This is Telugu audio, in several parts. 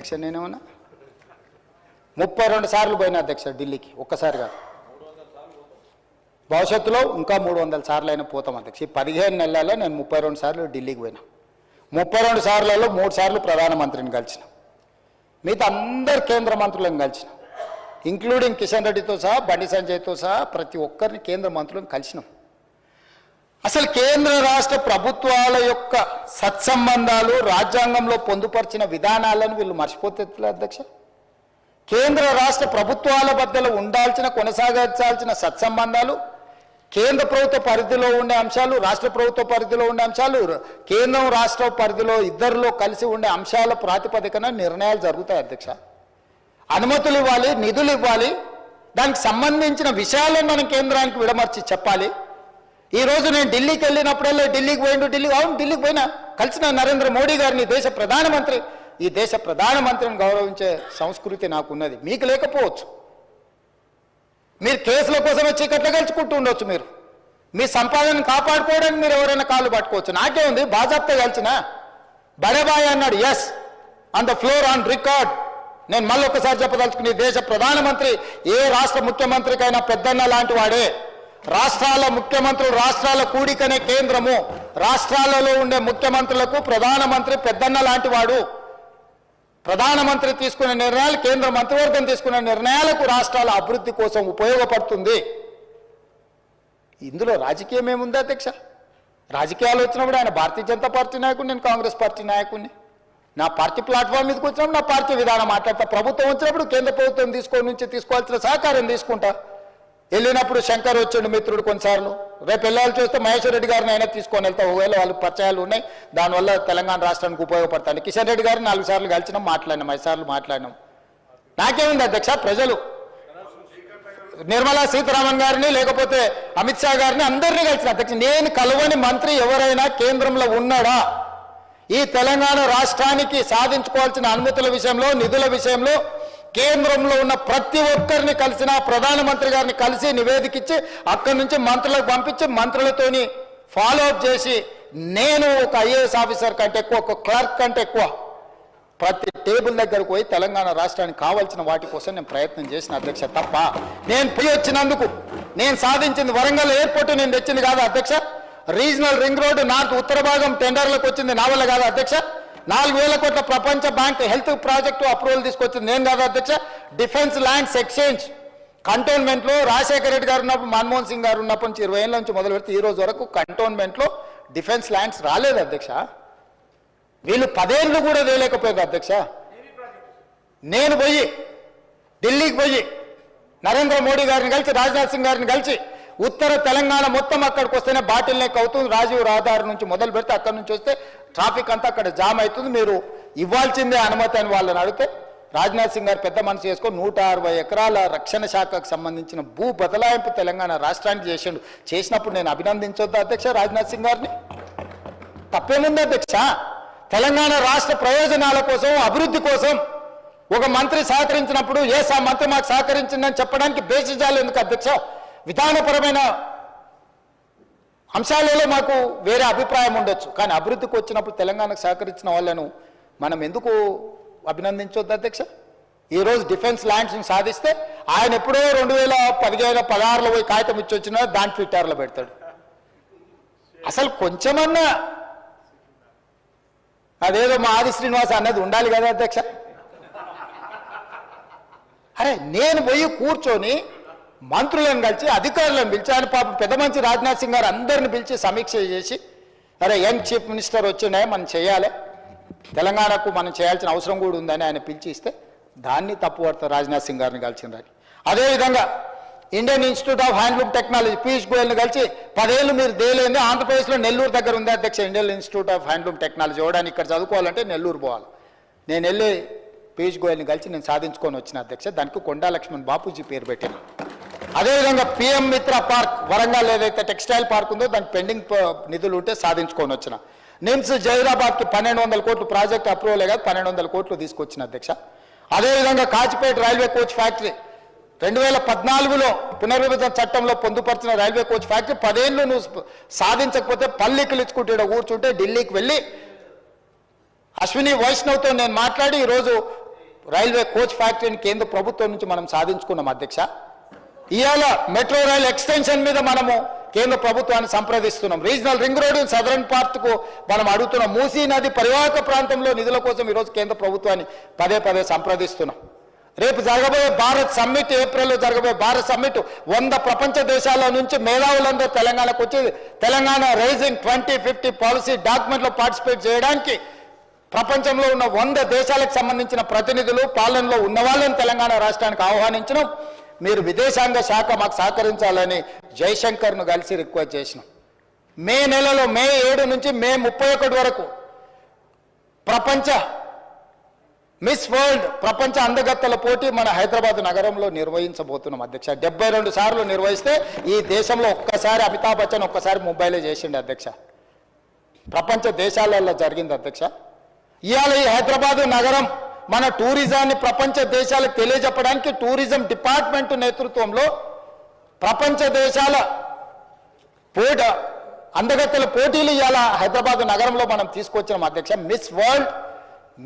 అధ్యక్ష నేనేమన్నా 32 సార్లు పోయినా అధ్యక్ష ఢిల్లీకి ఒక్కసారి కాదు భవిష్యత్తులో ఇంకా 300 సార్లు అయినా పోతాం అధ్యక్ష 15 నెలల్లో నేను 32 సార్లు ఢిల్లీకి పోయినా 32 సార్లలో 3 సార్లు ప్రధానమంత్రిని కలిసిన మిగతా అందరు కేంద్ర మంత్రులను కలిసిన ఇంక్లూడింగ్ కిషన్ రెడ్డితో సహా బండి సంజయ్తో సహా ప్రతి ఒక్కరిని కేంద్ర మంత్రులను కలిసినాం అసలు కేంద్ర రాష్ట్ర ప్రభుత్వాల యొక్క సత్సంబంధాలు రాజ్యాంగంలో పొందుపరిచిన విధానాలను వీళ్ళు మర్చిపోతే అధ్యక్ష కేంద్ర రాష్ట్ర ప్రభుత్వాల మధ్యలో ఉండాల్సిన కొనసాగించాల్సిన సత్సంబంధాలు కేంద్ర ప్రభుత్వ పరిధిలో ఉండే అంశాలు రాష్ట్ర ప్రభుత్వ పరిధిలో ఉండే అంశాలు కేంద్రం రాష్ట్ర పరిధిలో ఇద్దరిలో కలిసి ఉండే అంశాల ప్రాతిపదికన నిర్ణయాలు జరుగుతాయి అధ్యక్ష అనుమతులు ఇవ్వాలి నిధులు ఇవ్వాలి దానికి సంబంధించిన విషయాలను మనం కేంద్రానికి విడమర్చి చెప్పాలి ఈ రోజు నేను ఢిల్లీకి వెళ్ళినప్పుడల్లా ఢిల్లీకి ఢిల్లీకి పోయినా కలిసిన నరేంద్ర మోడీ గారిని దేశ ప్రధానమంత్రి ఈ దేశ ప్రధానమంత్రిని గౌరవించే సంస్కృతి నాకున్నది మీకు లేకపోవచ్చు మీరు కేసుల కోసమే చీకట్లో గెలుచుకుంటూ ఉండొచ్చు మీరు మీ సంపాదనను కాపాడుకోవడానికి మీరు ఎవరైనా కాళ్ళు పట్టుకోవచ్చు నాకే ఉంది బాజాప్తా గెలిచిన బడేబాయ్ అన్నాడు yes on the floor on record నేను మళ్ళొకసారి చెప్పదలుచుకుని దేశ ప్రధానమంత్రి ఏ రాష్ట్ర ముఖ్యమంత్రికైనా పెద్దన్న లాంటి వాడే రాష్ట్రాల ముఖ్యమంత్రులు రాష్ట్రాల కూడికనే కేంద్రము రాష్ట్రాలలో ఉండే ముఖ్యమంత్రులకు ప్రధానమంత్రి పెద్దన్న లాంటి వాడు ప్రధానమంత్రి తీసుకునే నిర్ణయాలు కేంద్ర మంత్రివర్గం తీసుకునే నిర్ణయాలకు రాష్ట్రాల అభివృద్ధి కోసం ఉపయోగపడుతుంది ఇందులో రాజకీయం ఏముంది అధ్యక్ష రాజకీయాలు వచ్చినప్పుడు ఆయన భారతీయ జనతా పార్టీ నాయకుడు నేను కాంగ్రెస్ పార్టీ నాయకుడిని నా పార్టీ ప్లాట్ఫామ్ మీదకి వచ్చినప్పుడు నా పార్టీ విధానం మాట్లాడతా ప్రభుత్వం వచ్చినప్పుడు కేంద్ర ప్రభుత్వం తీసుకోవాల్సిన సహకారం తీసుకుంటా వెళ్ళినప్పుడు శంకర్ వచ్చాడు మిత్రుడు కొన్నిసార్లు రేపు వెళ్ళాలి చూస్తే మహేశ్వర్ రెడ్డి గారిని అయినా తీసుకొని వెళ్తా ఒకవేళ వాళ్ళు పరిచయాలు ఉన్నాయి దానివల్ల తెలంగాణ రాష్ట్రానికి ఉపయోగపడతాను కిషన్ రెడ్డి గారిని 4 సార్లు కలిసినాం మాట్లాడినాం 5 సార్లు మాట్లాడినాం నాకేముంది అధ్యక్ష ప్రజలు నిర్మలా సీతారామన్ గారిని లేకపోతే అమిత్ షా గారిని అందరినీ కలిసిన అధ్యక్ష నేను కలవని మంత్రి ఎవరైనా కేంద్రంలో ఉన్నాడా ఈ తెలంగాణ రాష్ట్రానికి సాధించుకోవాల్సిన అనుమతుల విషయంలో నిధుల విషయంలో కేంద్రంలో ఉన్న ప్రతి ఒక్కరిని కలిసిన ప్రధానమంత్రి గారిని కలిసి నివేదికిచ్చి అక్కడి నుంచి మంత్రులకు పంపించి మంత్రులతోని ఫాలో అప్ చేసి నేను ఒక ఐఏఎస్ ఆఫీసర్ కంటే ఎక్కువ ఒక క్లర్క్ కంటే ఎక్కువ ప్రతి టేబుల్ దగ్గరకు పోయి తెలంగాణ రాష్ట్రానికి కావాల్సిన వాటి కోసం నేను ప్రయత్నం చేసిన అధ్యక్ష తప్ప నేను పోయి వచ్చినందుకు నేను సాధించింది వరంగల్ ఎయిర్పోర్ట్ నేను తెచ్చింది కాదు అధ్యక్ష రీజనల్ రింగ్ రోడ్డు నార్త్ ఉత్తర భాగం టెండర్లకు వచ్చింది నా వల్ల కాదు అధ్యక్ష 4,000 కోట్ల ప్రపంచ బ్యాంక్ హెల్త్ ప్రాజెక్టు అప్రూవల్ తీసుకొచ్చింది నేను కాదు అధ్యక్ష డిఫెన్స్ ల్యాండ్స్ ఎక్స్చేంజ్ కంటోన్మెంట్లో రాజశేఖర రెడ్డి గారు ఉన్నప్పుడు మన్మోహన్ సింగ్ గారు ఉన్నప్పటి నుంచి 20 ఏళ్ళ నుంచి మొదలు పెడితే ఈ రోజు వరకు కంటోన్మెంట్లో డిఫెన్స్ ల్యాండ్స్ రాలేదు అధ్యక్ష వీళ్ళు 10 ఏళ్ళు కూడా వేయలేకపోయారు అధ్యక్ష నేను పోయి ఢిల్లీకి పోయి నరేంద్ర మోడీ గారిని కలిసి రాజ్నాథ్ సింగ్ గారిని కలిసి ఉత్తర తెలంగాణ మొత్తం అక్కడికి వస్తేనే బాటిల్ నెక్ అవుతుంది రాజీవ్ రహదారి నుంచి మొదలు పెడితే అక్కడి నుంచి వస్తే ట్రాఫిక్ అంతా అక్కడ జామ్ అవుతుంది మీరు ఇవ్వాల్సిందే అనుమతి అని వాళ్ళని అడిగితే రాజ్నాథ్ సింగ్ గారు పెద్ద మనసు చేసుకొని 160 ఎకరాల రక్షణ శాఖకు సంబంధించిన భూ బదలాయింపు తెలంగాణ రాష్ట్రానికి చేసినప్పుడు నేను అభినందించొద్దా అధ్యక్ష రాజ్నాథ్ సింగ్ గారిని తప్పేముంది అధ్యక్ష తెలంగాణ రాష్ట్ర ప్రయోజనాల కోసం అభివృద్ధి కోసం ఒక మంత్రి సహకరించినప్పుడు ఆ మంత్రి మాకు సహకరించిందని చెప్పడానికి బేసిజాలు ఎందుకు అధ్యక్ష విధానపరమైన అంశాలలో మాకు వేరే అభిప్రాయం ఉండొచ్చు కానీ అభివృద్ధికి వచ్చినప్పుడు తెలంగాణకు సహకరించిన వాళ్ళను మనం ఎందుకు అభినందించొద్దు అధ్యక్ష ఈరోజు డిఫెన్స్ ల్యాండ్స్ని సాధిస్తే ఆయన ఎప్పుడో 2015-16లో పోయి కాగితం ఇచ్చి వచ్చినా దాని ట్విట్టర్లో పెడతాడు అసలు కొంచెమన్నా అదేదో మా ఆది శ్రీనివాస్ అన్నది ఉండాలి కదా అధ్యక్ష అరే నేను పోయి కూర్చొని మంత్రులను కలిసి అధికారులను పిలిచి ఆయన పాపం పెద్ద మంచి రాజ్నాథ్ సింగ్ గారు అందరిని పిలిచి సమీక్ష చేసి అరే యంగ్ చీఫ్ మినిస్టర్ వచ్చినాయి మనం చేయాలి తెలంగాణకు మనం చేయాల్సిన అవసరం కూడా ఉందని ఆయన పిలిచి ఇస్తే దాన్ని తప్పుపడతారు రాజ్నాథ్ సింగ్ గారిని కలిసినారని అదేవిధంగా Indian Institute of Handloom Technology Piyush గోయల్ని కలిసి 10 ఏళ్ళు మీరు దేలేంది ఆంధ్రప్రదేశ్లో నెల్లూరు దగ్గర ఉంది అధ్యక్ష Indian Institute of Handloom technology ఇవ్వడానికి ఇక్కడ చదువుకోవాలంటే నెల్లూరు పోవాలి నేను వెళ్ళి పీయూష్ గోయల్ని కలిసి నేను సాధించుకొని వచ్చిన అధ్యక్ష దానికి కొండా లక్ష్మణ్ బాపూజీ పేరు పెట్టాను అదేవిధంగా పిఎం మిత్ర పార్క్ వరంగల్ ఏదైతే టెక్స్టైల్ పార్క్ ఉందో దానికి పెండింగ్ నిధులు ఉంటే సాధించుకొని వచ్చిన నిమ్స్ జైరాబాద్కి 1,200 కోట్లు ప్రాజెక్ట్ అప్రూవల్ కాదు 1,200 కోట్లు తీసుకొచ్చిన అధ్యక్ష అదేవిధంగా కాచిపేట రైల్వే కోచ్ ఫ్యాక్టరీ 2014లో పునర్విభజన చట్టంలో పొందుపరిచిన రైల్వే కోచ్ ఫ్యాక్టరీ 10 ఏళ్ళు నువ్వు సాధించకపోతే పల్లికలు ఇచ్చుకుంటే కూర్చుంటే ఢిల్లీకి వెళ్ళి అశ్విని వైష్ణవ్తో నేను మాట్లాడి ఈరోజు రైల్వే కోచ్ ఫ్యాక్టరీని కేంద్ర ప్రభుత్వం నుంచి మనం సాధించుకున్నాం అధ్యక్ష. ఇవాళ మెట్రో రైల్ ఎక్స్టెన్షన్ మీద మనము కేంద్ర ప్రభుత్వాన్ని సంప్రదిస్తున్నాం. రీజనల్ రింగ్ రోడ్ సదరన్ పార్ట్కు మనం అడుగుతున్నాం. మూసీ నది పరివాహక ప్రాంతంలో నిధుల కోసం ఈరోజు కేంద్ర ప్రభుత్వాన్ని పదే పదే సంప్రదిస్తున్నాం. రేపు జరగబోయే భారత్ సమ్మిట్, ఏప్రిల్లో జరగబోయే భారత్ సమ్మిట్ 100 ప్రపంచ దేశాల నుంచి మేధావులందరూ తెలంగాణకు వచ్చి తెలంగాణ రైజింగ్ 2050 పాలసీ డాక్యుమెంట్లో పార్టిసిపేట్ చేయడానికి ప్రపంచంలో ఉన్న 100 దేశాలకు సంబంధించిన ప్రతినిధులు పాలనలో ఉన్న వాళ్ళని తెలంగాణ రాష్ట్రానికి ఆహ్వానించడం. మీరు విదేశాంగ శాఖ మాకు సహకరించాలని జయశంకర్ను కలిసి రిక్వెస్ట్ చేసినాం. మే నెలలో మే 7 నుంచి మే 31 వరకు ప్రపంచ మిస్ వరల్డ్ ప్రపంచ అందగత్తెల పోటీ మన హైదరాబాద్ నగరంలో నిర్వహించబోతున్నాం అధ్యక్ష. 72 సార్లు నిర్వహిస్తే ఈ దేశంలో ఒక్కసారి అమితాబ్ బచ్చన్ ఒక్కసారి ముంబైలో చేసిండు అధ్యక్ష. ప్రపంచ దేశాలలో జరిగింది అధ్యక్ష. ఇవాళ ఈ హైదరాబాద్ నగరం మన టూరిజాన్ని ప్రపంచ దేశాలకు తెలియజెప్పడానికి టూరిజం డిపార్ట్మెంట్ నేతృత్వంలో ప్రపంచ దేశాల అందగత్తెల పోటీలు ఇవాళ హైదరాబాద్ నగరంలో మనం తీసుకొచ్చినాం అధ్యక్ష. మిస్ వరల్డ్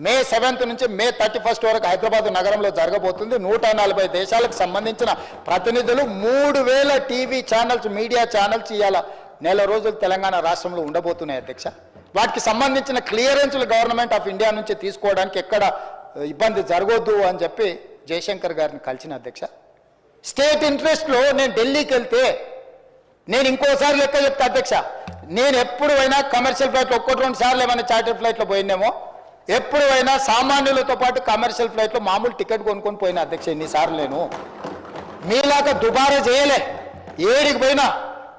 మే 7 నుంచి మే 31 వరకు హైదరాబాద్ నగరంలో జరగబోతుంది. 140 దేశాలకు సంబంధించిన ప్రతినిధులు 3000 టీవీ ఛానల్స్, మీడియా ఛానల్స్ ఇవాళ నెల రోజులు తెలంగాణ రాష్ట్రంలో ఉండబోతున్నాయి అధ్యక్ష. వాటికి సంబంధించిన క్లియరెన్స్లు గవర్నమెంట్ ఆఫ్ ఇండియా నుంచి తీసుకోవడానికి ఎక్కడ ఇబ్బంది జరగొద్దు అని చెప్పి జయశంకర్ గారిని కలిసిన అధ్యక్ష. స్టేట్ ఇంట్రెస్ట్లో నేను ఢిల్లీకి వెళ్తే నేను ఇంకోసారి లెక్క చెప్తా అధ్యక్ష. నేను ఎప్పుడు అయినా కమర్షియల్ ఫ్లైట్లో 1-2 సార్లు ఏమైనా చార్టర్ ఫ్లైట్లో పోయినేమో, ఎప్పుడు అయినా సామాన్యులతో పాటు కమర్షియల్ ఫ్లైట్లో మామూలు టికెట్ కొనుక్కొని పోయినా అధ్యక్ష. ఎన్నిసార్లు నేను మీలాగా దుబారా చేయలే. ఏడికి పోయినా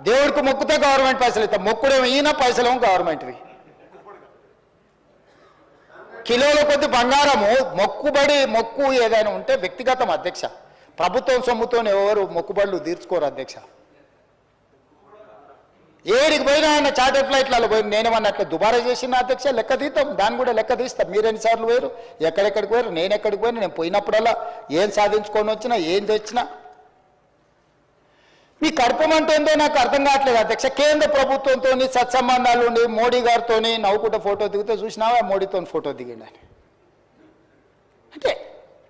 దేవుడికి మొక్కుతే గవర్నమెంట్ పైసలు ఇస్తాం, మొక్కుడేమో ఈయన పైసలేమో గవర్నమెంట్వి. కిలోల కొద్ది బంగారము మొక్కు ఏదైనా ఉంటే వ్యక్తిగతం అధ్యక్ష. ప్రభుత్వం సొమ్ముతో ఎవరు మొక్కుబడులు తీర్చుకోరు అధ్యక్ష. ఏడికి పోయినా ఆయన చార్టర్ ఫ్లైట్లలో పోయి నేనేమన్నా అట్లా దుబారా చేసిన అధ్యక్ష. లెక్క తీస్తాం, దాన్ని కూడా లెక్క తీస్తాం. మీరు ఎన్నిసార్లు పోయారు, ఎక్కడెక్కడికి పోయారు, నేను ఎక్కడికి పోయినా, నేను పోయినప్పుడల్లా ఏం సాధించుకొని వచ్చినా, ఏం తెచ్చినా మీ కడపమంటే ఏందో నాకు అర్థం కావట్లేదు అధ్యక్ష. కేంద్ర ప్రభుత్వంతో సత్సంబంధాలు ఉండి మోడీ గారితో నవ్వుకుంటే ఫోటో దిగితే చూసినావా, మోడీతో ఫోటో దిగిండి అని. అంటే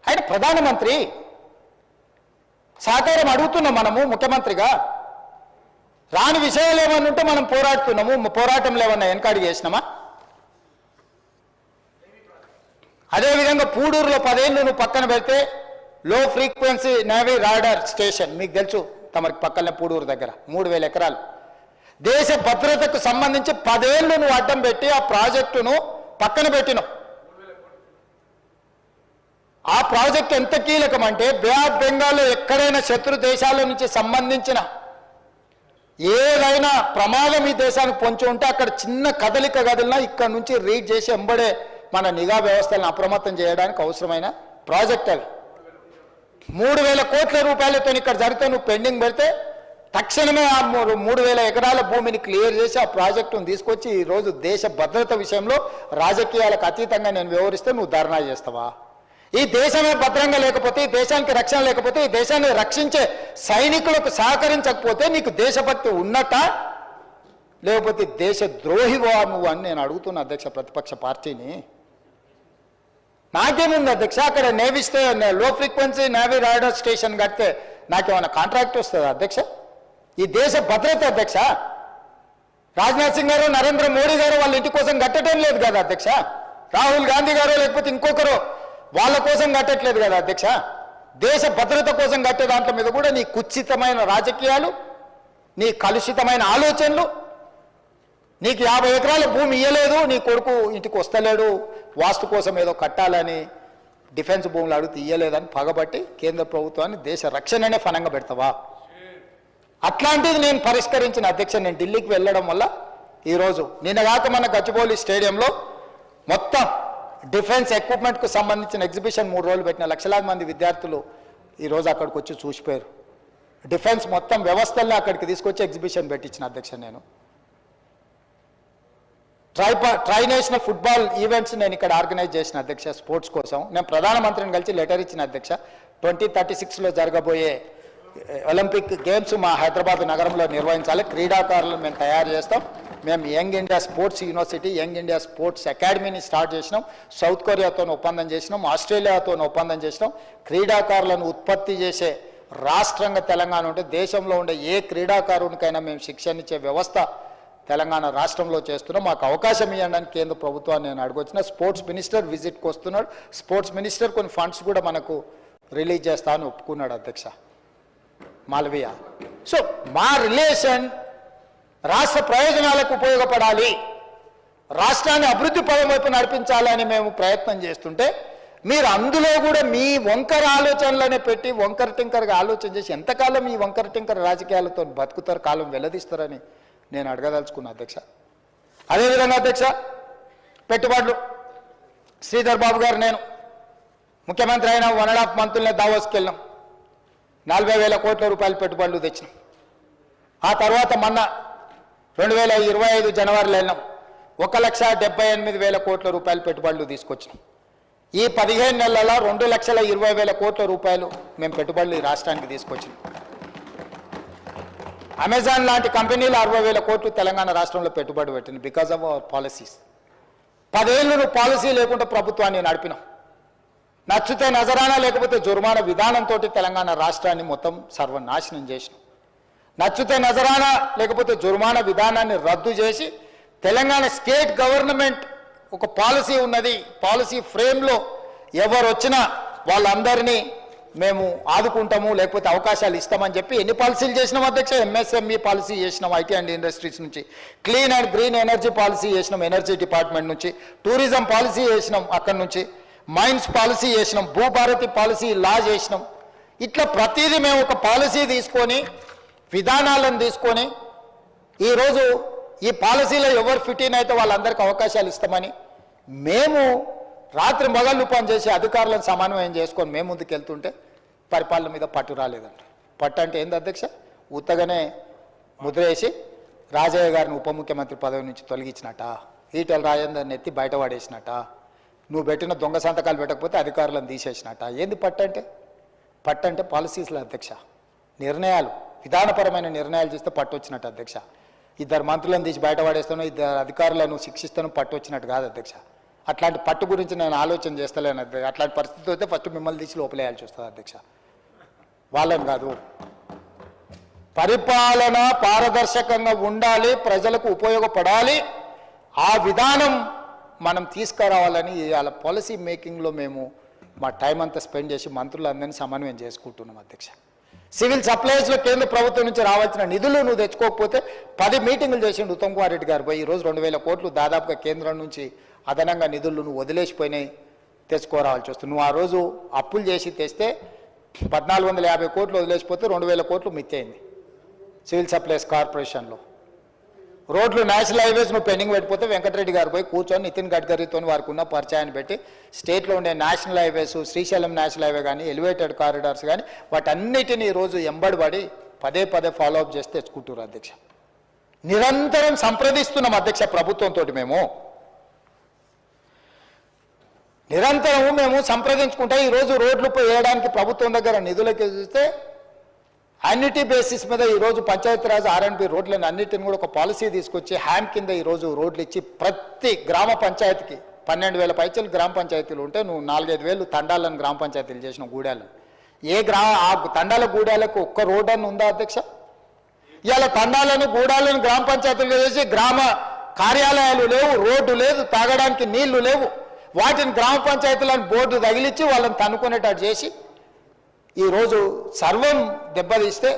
ఆయన ప్రధానమంత్రి, సహకారం అడుగుతున్నాం మనము ముఖ్యమంత్రిగా. రాని విషయాలు ఏమన్నా ఉంటే మనం పోరాడుతున్నాము. పోరాటంలో ఏమన్నా వెనకాడికి చేసినామా? అదేవిధంగా పూడూరులో 10 ఏళ్ళు నువ్వు పక్కన పెడితే లో ఫ్రీక్వెన్సీ నేవీ రాడార్ స్టేషన్ మీకు తెలుసు, తమకి పక్కనే పూడూరు దగ్గర 3000 ఎకరాలు. దేశ భద్రతకు సంబంధించి 10 ఏళ్ళు నువ్వు అడ్డం పెట్టి ఆ ప్రాజెక్టును పక్కన పెట్టినావు. ఆ ప్రాజెక్ట్ ఎంత కీలకం అంటే బే ఆఫ్ బెంగాల్లో ఎక్కడైనా శత్రు దేశాల నుంచి సంబంధించిన ఏదైనా ప్రమాదం ఈ దేశానికి పొంచి ఉంటే అక్కడ చిన్న కదలిక కదిలినా ఇక్కడ నుంచి రీడ్ చేసి ఎంబడే మన నిఘా వ్యవస్థలను అప్రమత్తం చేయడానికి అవసరమైన ప్రాజెక్ట్ అది. 3000 కోట్ల రూపాయలతో ఇక్కడ జరిగితే నువ్వు పెండింగ్ పెడితే తక్షణమే ఆ 3000 ఎకరాల భూమిని క్లియర్ చేసి ఆ ప్రాజెక్టును తీసుకొచ్చి ఈరోజు దేశ భద్రత విషయంలో రాజకీయాలకు అతీతంగా నేను వ్యవహరిస్తే నువ్వు ధర్నా చేస్తావా? ఈ దేశమే భద్రంగా లేకపోతే, ఈ దేశానికి రక్షణ లేకపోతే, ఈ దేశాన్ని రక్షించే సైనికులకు సహకరించకపోతే నీకు దేశభక్తి ఉన్నట్ట, లేకపోతే దేశ ద్రోహివా నువ్వు అని నేను అడుగుతున్నా అధ్యక్ష ప్రతిపక్ష పార్టీని. నాకేముంది అధ్యక్ష, అక్కడ నేవీ లో ఫ్రీక్వెన్సీ నేవీ రాడార్ స్టేషన్ కడితే నాకేమైనా కాంట్రాక్ట్ వస్తుందా అధ్యక్ష? ఈ దేశ భద్రత అధ్యక్ష. రాజ్నాథ్ సింగ్ గారు, నరేంద్ర మోడీ గారు వాళ్ళ ఇంటి కోసం కట్టడం లేదు కదా అధ్యక్ష. రాహుల్ గాంధీ గారు లేకపోతే ఇంకొకరు వాళ్ళ కోసం కట్టట్లేదు కదా అధ్యక్ష. దేశ భద్రత కోసం కట్టే దాంట్లో మీద కూడా నీ కుత్సితమైన రాజకీయాలు, నీ కలుషితమైన ఆలోచనలు, నీకు 50 ఎకరాల భూమి ఇయ్యలేదు, నీ కొడుకు ఇంటికి వస్తలేడు, వాస్తు కోసం ఏదో కట్టాలని డిఫెన్స్ భూములు అడుగుతూ ఇయ్యలేదని పగబట్టి కేంద్ర ప్రభుత్వాన్ని దేశ రక్షణనే ఫనంగా పెడతావా? అట్లాంటిది నేను పరిష్కరించిన అధ్యక్ష. నేను ఢిల్లీకి వెళ్ళడం వల్ల ఈరోజు నిన్నగాక మన గచ్చిబౌలి స్టేడియంలో మొత్తం డిఫెన్స్ ఎక్విప్మెంట్కు సంబంధించిన ఎగ్జిబిషన్ 3 రోజులు పెట్టిన లక్షలాది మంది విద్యార్థులు ఈరోజు అక్కడికి వచ్చి చూసిపోయారు. డిఫెన్స్ మొత్తం వ్యవస్థల్లో అక్కడికి తీసుకొచ్చి ఎగ్జిబిషన్ పెట్టించిన అధ్యక్ష. నేను ట్రై నేషనల్ ఫుట్బాల్ ఈవెంట్స్ నేను ఇక్కడ ఆర్గనైజ్ చేసిన అధ్యక్ష స్పోర్ట్స్ కోసం. నేను ప్రధానమంత్రిని కలిసి లెటర్ ఇచ్చిన అధ్యక్ష. 2036లో జరగబోయే ఒలింపిక్ గేమ్స్ మా హైదరాబాద్ నగరంలో నిర్వహించాలి, క్రీడాకారులను మేము తయారు చేస్తాం, మేము young India sports university, young India sports అకాడమీని స్టార్ట్ చేసినాం. సౌత్ కొరియాతో ఒప్పందం చేసినాం, ఆస్ట్రేలియాతో ఒప్పందం చేసినాం. క్రీడాకారులను ఉత్పత్తి చేసే రాష్ట్రంగా తెలంగాణ ఉంటే దేశంలో ఉండే ఏ క్రీడాకారునికైనా మేము శిక్షణ ఇచ్చే వ్యవస్థ తెలంగాణ రాష్ట్రంలో చేస్తున్నాం. మాకు అవకాశం ఇవ్వడానికి కేంద్ర ప్రభుత్వాన్ని నేను అడగొచ్చిన. స్పోర్ట్స్ మినిస్టర్ విజిట్కి వస్తున్నాడు. స్పోర్ట్స్ మినిస్టర్ కొన్ని ఫండ్స్ కూడా మనకు రిలీజ్ చేస్తా అని ఒప్పుకున్నాడు అధ్యక్ష మాల్వియా. సో మా రిలేషన్ రాష్ట్ర ప్రయోజనాలకు ఉపయోగపడాలి, రాష్ట్రాన్ని అభివృద్ధి పదం వైపు నడిపించాలని మేము ప్రయత్నం చేస్తుంటే మీరు అందులో కూడా మీ వంకర ఆలోచనలనే పెట్టి వంకర టింకర్గా ఆలోచన చేసి ఎంతకాలం ఈ వంకర టింకర రాజకీయాలతో బతుకుతారు, కాలం వెల్లదీస్తారని నేను అడగదలుచుకున్నా అధ్యక్ష. అదేవిధంగా అధ్యక్ష, పెట్టుబడులు శ్రీధర్ బాబు గారు నేను ముఖ్యమంత్రి అయిన 1.5 మంత్రులనే దావోస్కి వెళ్ళినాం. 40,000 కోట్ల రూపాయలు పెట్టుబడులు తెచ్చినాం. ఆ తర్వాత మొన్న 2025 జనవరిలో వెళ్ళినాం. 1,78,000 కోట్ల రూపాయలు పెట్టుబడులు తీసుకొచ్చినాం. ఈ 15 నెలల 2,20,000 కోట్ల రూపాయలు మేము పెట్టుబడులు ఈ రాష్ట్రానికి తీసుకొచ్చినాం. అమెజాన్ లాంటి కంపెనీలు 60,000 కోట్లు తెలంగాణ రాష్ట్రంలో పెట్టుబడి పెట్టింది బికాజ్ ఆఫ్ అవర్ పాలసీస్. 10 ఏళ్ళు నువ్వు పాలసీ లేకుండా ప్రభుత్వాన్ని నడిపినాం. నచ్చితే నజరానా లేకపోతే జుర్మానా విధానంతో తెలంగాణ రాష్ట్రాన్ని మొత్తం సర్వనాశనం చేసినాం. నచ్చితే నజరానా లేకపోతే జుర్మానా విధానాన్ని రద్దు చేసి తెలంగాణ స్టేట్ గవర్నమెంట్ ఒక పాలసీ ఉన్నది. పాలసీ ఫ్రేమ్లో ఎవరు వచ్చినా వాళ్ళందరినీ మేము ఆదుకుంటాము, లేకపోతే అవకాశాలు ఇస్తామని చెప్పి ఎన్ని పాలసీలు చేసినాం అధ్యక్ష? ఎంఎస్ఎంఈ పాలసీ చేసినాం ఐటీ అండ్ ఇండస్ట్రీస్ నుంచి, clean and green energy policy చేసినాం ఎనర్జీ డిపార్ట్మెంట్ నుంచి, టూరిజం పాలసీ చేసినాం అక్కడి నుంచి, మైన్స్ పాలసీ చేసినాం, భూభారతి పాలసీ లా చేసినాం. ఇట్లా ప్రతిదీ మేము ఒక పాలసీ తీసుకొని విధానాలను తీసుకొని ఈరోజు ఈ పాలసీలో ఎవరు ఫిట్ ఇన్ అయితే వాళ్ళందరికీ అవకాశాలు ఇస్తామని మేము రాత్రి మొగళ్ళు పని చేసి అధికారులను సమన్వయం చేసుకొని మేము ముందుకు వెళ్తుంటే పరిపాలన మీద పట్టు రాలేదంట. పట్టు అంటే ఏంది అధ్యక్ష? ఉత్తగానే ముద్రేసి రాజయ్య గారిని ఉప ముఖ్యమంత్రి పదవి నుంచి తొలగించినట, ఈటెల రాజేందర్ని ఎత్తి బయట పడేసినట, నువ్వు పెట్టిన దొంగ సంతకాలు పెట్టకపోతే అధికారులను తీసేసినట. ఏంది పట్టు అంటే? పట్టు అంటే పాలసీస్లో అధ్యక్ష, నిర్ణయాలు, విధానపరమైన నిర్ణయాలు చేస్తే పట్టు వచ్చినట్టు అధ్యక్ష. 2 మంత్రులను తీసి బయట పడేస్తాను, 2 అధికారులను శిక్షిస్తాను పట్టు వచ్చినట్టు కాదు అధ్యక్ష. అట్లాంటి పట్టు గురించి నేను ఆలోచన చేస్తలేను అధ్యక్ష. అట్లాంటి పరిస్థితి అయితే ఫస్ట్ మిమ్మల్ని తీసి లోపలేయాల్సి వస్తుంది అధ్యక్ష, వాళ్ళని కాదు. పరిపాలన పారదర్శకంగా ఉండాలి, ప్రజలకు ఉపయోగపడాలి, ఆ విధానం మనం తీసుకురావాలని వాళ్ళ పాలసీ మేకింగ్లో మేము మా టైం అంతా స్పెండ్ చేసి మంత్రులందరినీ సమన్వయం చేసుకుంటున్నాం అధ్యక్ష. సివిల్ సప్లైస్లో కేంద్ర ప్రభుత్వం నుంచి రావాల్సిన నిధులు నువ్వు తెచ్చుకోకపోతే 10 మీటింగులు చేసిండు ఉత్తమ్ కుమార్ రెడ్డి గారు పోయి. ఈరోజు 2,000 కోట్లు దాదాపుగా కేంద్రం నుంచి అదనంగా నిధులు నువ్వు వదిలేసిపోయినాయి, తెచ్చుకోరావాల్సి వస్తుంది. నువ్వు ఆ రోజు అప్పులు చేసి తెస్తే 1,450 కోట్లు వదిలేసిపోతే 2,000 కోట్లు మిత్తయింది సివిల్ సప్లైస్ కార్పొరేషన్లో. రోడ్లు నేషనల్ హైవేస్ నువ్వు పెండింగ్ పెట్టిపోతే వెంకటరెడ్డి గారు పోయి కూర్చొని నితిన్ గడ్కరీతో వారికి ఉన్న పరిచయాన్ని పెట్టి స్టేట్లో ఉండే national highways, Srisailam national highway కానీ, ఎలివేటెడ్ కారిడార్స్ కానీ వాటన్నిటినీ ఈరోజు ఎంబడిపడి పదే ఫాలో అప్ చేసి తెచ్చుకుంటున్నారు అధ్యక్ష. నిరంతరం సంప్రదిస్తున్నాం అధ్యక్ష ప్రభుత్వంతో. మేము సంప్రదించుకుంటే ఈరోజు రోడ్లు వేయడానికి ప్రభుత్వం దగ్గర నిధులకి చూస్తే అన్నిటి బేసిస్ మీద ఈరోజు పంచాయతీరాజ్ ఆర్ఎండ్బి రోడ్లను అన్నిటిని కూడా ఒక పాలసీ తీసుకొచ్చి హ్యామ్ కింద ఈరోజు రోడ్లు ఇచ్చి ప్రతి గ్రామ పంచాయతీకి 12,000 పైచలు గ్రామ పంచాయతీలు ఉంటే నువ్వు 4-5 తండాలను గ్రామ పంచాయతీలు చేసిన గూడాలను. ఆ తండాల గూడాలకు ఒక్క రోడ్ అని ఉందా అధ్యక్ష? ఇవాళ తండాలను గూడాలను గ్రామ పంచాయతీలు చేసి గ్రామ కార్యాలయాలు లేవు, రోడ్డు లేదు, తాగడానికి నీళ్లు లేవు. వాటిని గ్రామ పంచాయతీలను బోర్డు తగిలిచ్చి వాళ్ళని తన్నుకునేటట్టు చేసి ఈరోజు సర్వం దెబ్బతీస్తే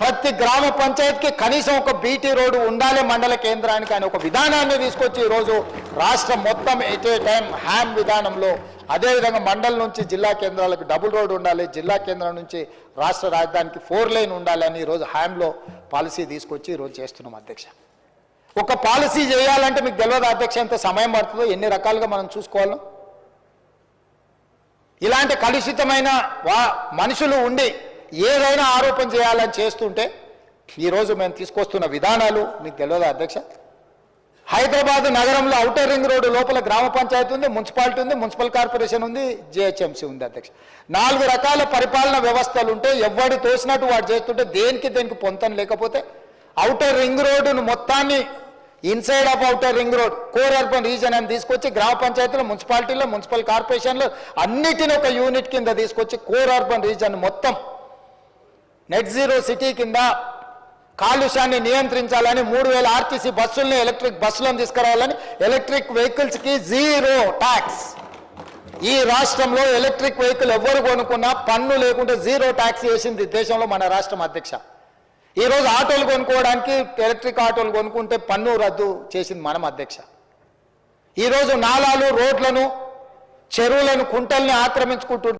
ప్రతి గ్రామ పంచాయతీకి కనీసం ఒక బీటీ రోడ్డు ఉండాలి మండల కేంద్రానికి అని ఒక విధానాన్ని తీసుకొచ్చి ఈరోజు రాష్ట్రం మొత్తం ఎట్ ఏ టైం హ్యామ్ విధానంలో, అదేవిధంగా మండలం నుంచి జిల్లా కేంద్రాలకు డబుల్ రోడ్డు ఉండాలి, జిల్లా కేంద్రం నుంచి రాష్ట్ర రాజధానికి 4 లైన్ ఉండాలి అని ఈరోజు హ్యామ్లో పాలసీ తీసుకొచ్చి ఈరోజు చేస్తున్నాం అధ్యక్ష. ఒక పాలసీ చేయాలంటే మీకు తెలియదు అధ్యక్ష ఎంత సమయం పడుతుందో, ఎన్ని రకాలుగా మనం చూసుకోవాలో. ఇలాంటి కలుషితమైన మనుషులు ఉండి ఏదైనా ఆరోపణ చేయాలని చేస్తుంటే ఈరోజు మేము తీసుకొస్తున్న విధానాలు మీకు తెలియదు అధ్యక్ష. హైదరాబాద్ నగరంలో ఔటర్ రింగ్ రోడ్డు లోపల గ్రామ పంచాయతీ ఉంది, మున్సిపాలిటీ ఉంది, మున్సిపల్ కార్పొరేషన్ ఉంది, జిహెచ్ఎంసీ ఉంది అధ్యక్ష. 4 రకాల పరిపాలన వ్యవస్థలు ఉంటే ఎవడు తోసినట్టు వాడు చేస్తుంటే దేనికి పొంతన లేకపోతే ఔటర్ రింగ్ రోడ్డును మొత్తాన్ని inside of outer ring road core urban reason అని తీసుకొచ్చి గ్రామ పంచాయతీలో మున్సిపాలిటీలో మున్సిపల్ కార్పొరేషన్లో అన్నిటిని ఒక యూనిట్ కింద తీసుకొచ్చి కోర్ అర్బన్ రీజన్ మొత్తం నెట్ జీరో సిటీ కింద కాలుష్యాన్ని నియంత్రించాలని 3000 ఆర్టీసీ బస్సుల్ని ఎలక్ట్రిక్ బస్సులను తీసుకురావాలని ఎలక్ట్రిక్ వెహికల్స్కి జీరో ట్యాక్స్. ఈ రాష్ట్రంలో ఎలక్ట్రిక్ వెహికల్ ఎవరు కొనుక్కున్నా పన్ను లేకుంటే జీరో ట్యాక్స్ వేసింది దేశంలో మన రాష్ట్రం అధ్యక్ష. ఈరోజు ఆటోలు కొనుక్కోవడానికి ఎలక్ట్రిక్ ఆటోలు కొనుక్కుంటే పన్ను రద్దు చేసింది మనం అధ్యక్ష. ఈరోజు నాలాలు రోడ్లను చెరువులను కుంటల్ని ఆక్రమించుకుంటూ